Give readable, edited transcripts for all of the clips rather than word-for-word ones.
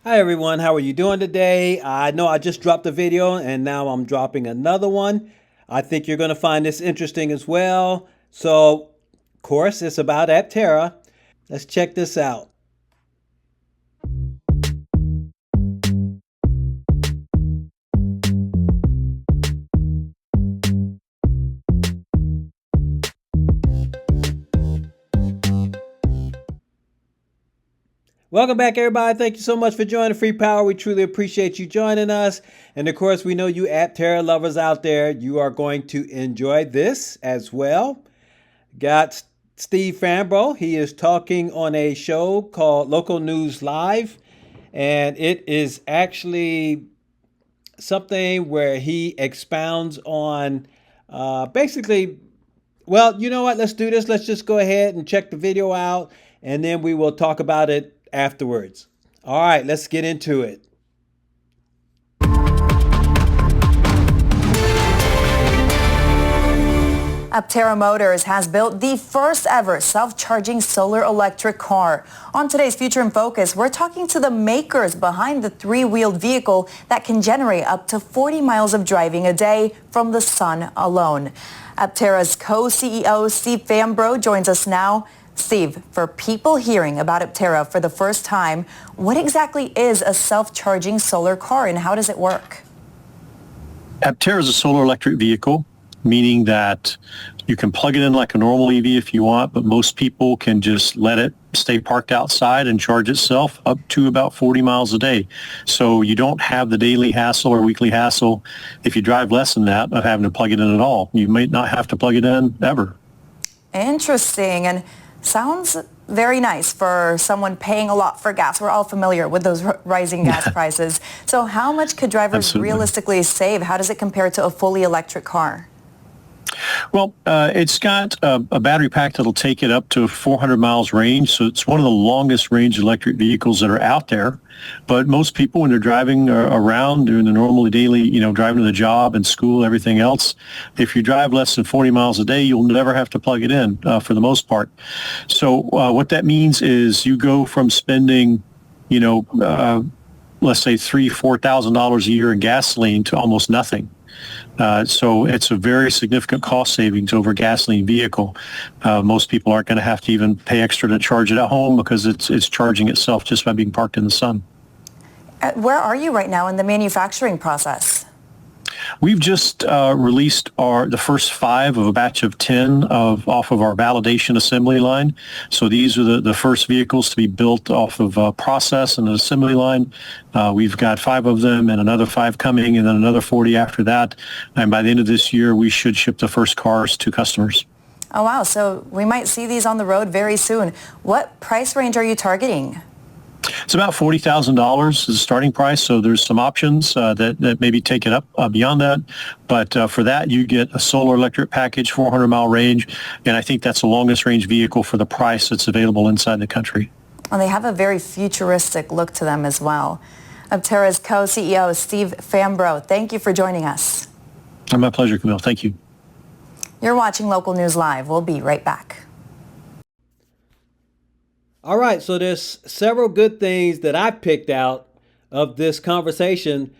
Hi everyone, how are you doing today? I know I just dropped a video and now I'm dropping another one. I think you're going to find this interesting as well. So, of course, it's about Aptera. Let's check this out. Welcome back, everybody. Thank you so much for joining Free Power. We truly appreciate you joining us. And of course, we know you Aptera lovers out there, you are going to enjoy this as well. Got Steve Fambro. He is talking on a show called Local News Live. And it is actually something where he expounds on basically, well, you know what? Let's do this. Let's just go ahead and check the video out and then we will talk about it afterwards. All right, let's get into it. Aptera Motors has built the first ever self-charging solar electric car. On today's Future in Focus, we're talking to the makers behind the three-wheeled vehicle that can generate up to 40 miles of driving a day from the sun alone. Aptera's co-CEO Steve Fambro joins us now. Steve, for people hearing about Aptera for the first time, what exactly is a self-charging solar car and how does it work? Aptera is a solar electric vehicle, meaning that you can plug it in like a normal EV if you want, but most people can just let it stay parked outside and charge itself up to about 40 miles a day. So you don't have the daily hassle or weekly hassle, if you drive less than that, of having to plug it in at all. You might not have to plug it in ever. Interesting, and sounds very nice for someone paying a lot for gas. We're all familiar with those rising gas prices. So how much could drivers Absolutely. realistically save? How does it compare to a fully electric car? Well, it's got a battery pack that'll take it up to 400 miles range. So it's one of the longest range electric vehicles that are out there. But most people, when they're driving around doing the normal daily, driving to the job and school, everything else, if you drive less than 40 miles a day, you'll never have to plug it in for the most part. So what that means is you go from spending, let's say $3,000-4,000 a year in gasoline to almost nothing. So it's a very significant cost savings over a gasoline vehicle. Most people aren't going to have to even pay extra to charge it at home because it's charging itself just by being parked in the sun. Where are you right now in the manufacturing process? We've just released the first 5 of a batch of 10 off of our validation assembly line. So these are the first vehicles to be built off of a process and an assembly line. We've got 5 of them and another 5 coming and then another 40 after that. And by the end of this year, we should ship the first cars to customers. Oh, wow. So we might see these on the road very soon. What price range are you targeting? It's about $40,000 is the starting price, so there's some options that maybe take it up beyond that. But for that, you get a solar electric package, 400-mile range, and I think that's the longest range vehicle for the price that's available inside the country. Well, they have a very futuristic look to them as well. Aptera's co-CEO, Steve Fambro, thank you for joining us. My pleasure, Camille. Thank you. You're watching Local News Live. We'll be right back. All right, so there's several good things that I picked out of this conversation.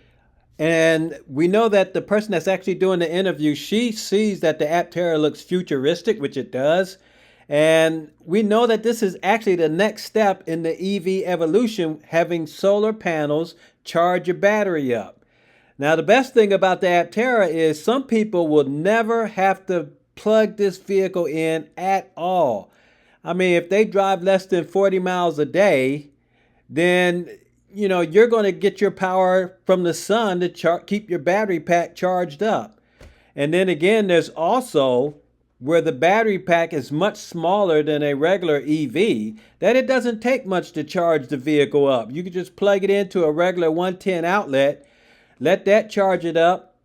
And we know that the person that's actually doing the interview, she sees that the Aptera looks futuristic, which it does. And we know that this is actually the next step in the EV evolution, having solar panels charge your battery up. Now, the best thing about the Aptera is some people will never have to plug this vehicle in at all. I mean, if they drive less than 40 miles a day, then, you're going to get your power from the sun to keep your battery pack charged up. And then again, there's also where the battery pack is much smaller than a regular EV, that it doesn't take much to charge the vehicle up. You can just plug it into a regular 110 outlet, let that charge it up.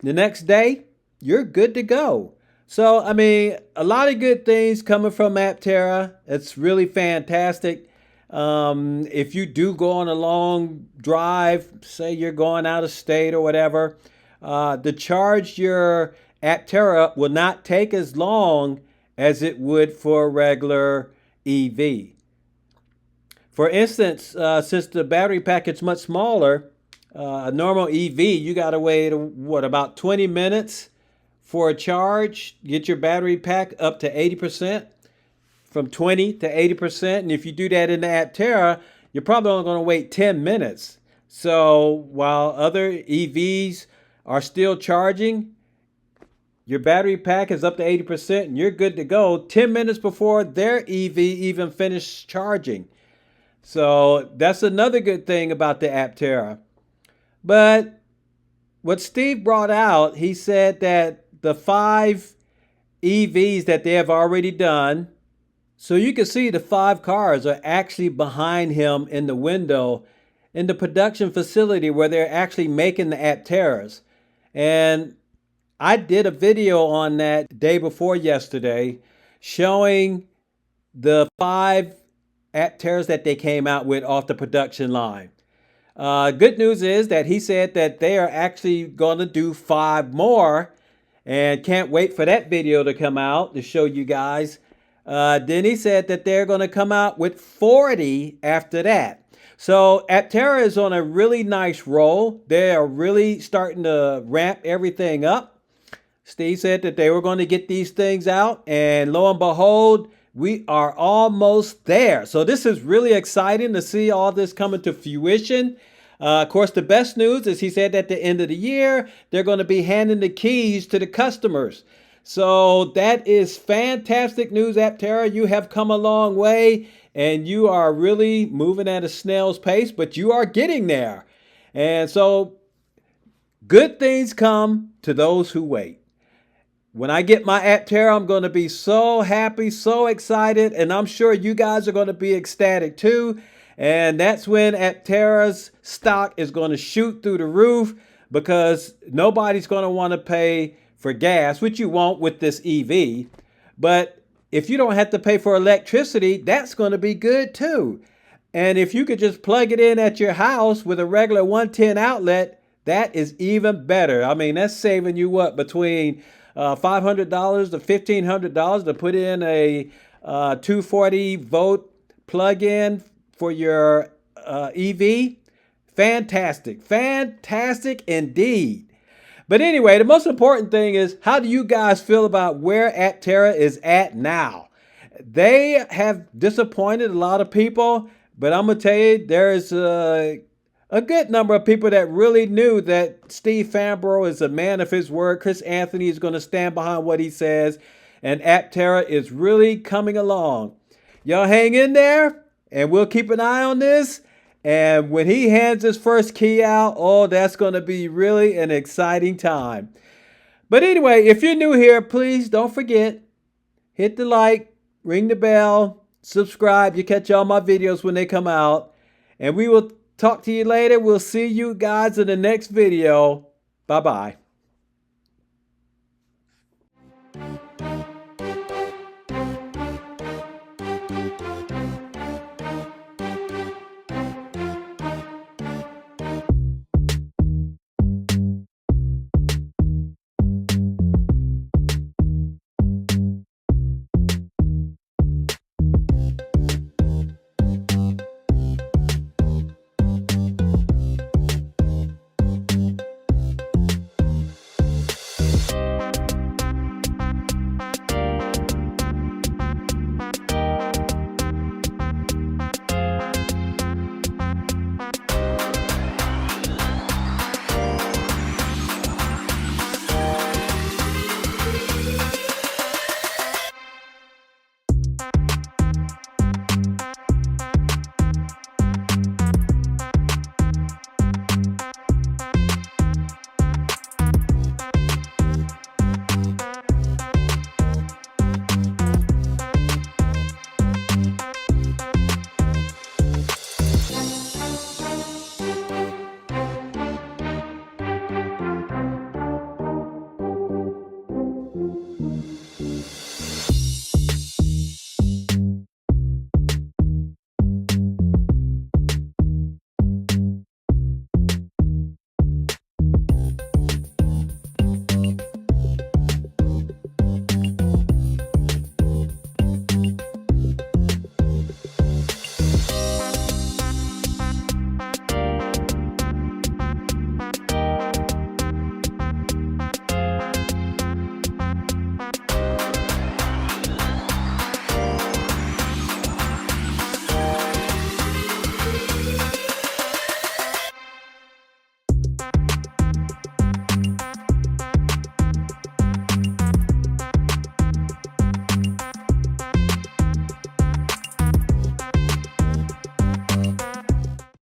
The next day, you're good to go. So, I mean, a lot of good things coming from Aptera. It's really fantastic. If you do go on a long drive, say you're going out of state or whatever, to charge your Aptera will not take as long as it would for a regular EV. For instance, since the battery pack is much smaller, a normal EV, you got to wait, what, about 20 minutes for a charge, get your battery pack up to 80%, from 20 to 80%. And if you do that in the Aptera, you're probably only going to wait 10 minutes. So while other EVs are still charging, your battery pack is up to 80% and you're good to go 10 minutes before their EV even finished charging. So that's another good thing about the Aptera. But what Steve brought out, he said that the 5 EVs that they have already done, so you can see the 5 cars are actually behind him in the window in the production facility where they're actually making the Apteras. And I did a video on that day before yesterday showing the 5 Apteras that they came out with off the production line. Good news is that he said that they are actually going to do 5 more and can't wait for that video to come out to show you guys. Then he said that they're going to come out with 40 after that. So Aptera is on a really nice roll. They are really starting to ramp everything up. Steve said that they were going to get these things out, and lo and behold, we are almost there. So this is really exciting to see all this coming to fruition. Of course, the best news is he said at the end of the year, they're going to be handing the keys to the customers. So that is fantastic news, Aptera. You have come a long way, and you are really moving at a snail's pace, but you are getting there. And so good things come to those who wait. When I get my Aptera, I'm going to be so happy, so excited, and I'm sure you guys are going to be ecstatic too. And that's when Aptera's stock is going to shoot through the roof because nobody's going to want to pay for gas, which you won't with this EV. But if you don't have to pay for electricity, that's going to be good too. And if you could just plug it in at your house with a regular 110 outlet, that is even better. I mean, that's saving you what, between $500 to $1,500 to put in a 240 volt plug-in for your EV. Fantastic, fantastic indeed. But anyway, the most important thing is, how do you guys feel about where Aptera is at now? They have disappointed a lot of people, but I'm going to tell you, there is a good number of people that really knew that Steve Fambro is a man of his word. Chris Anthony is going to stand behind what he says, and Aptera is really coming along. Y'all hang in there, and we'll keep an eye on this. And when he hands his first key out, oh, that's going to be really an exciting time. But anyway, if you're new here, please don't forget, hit the like, ring the bell, subscribe. You catch all my videos when they come out. And we will talk to you later. We'll see you guys in the next video. Bye-bye.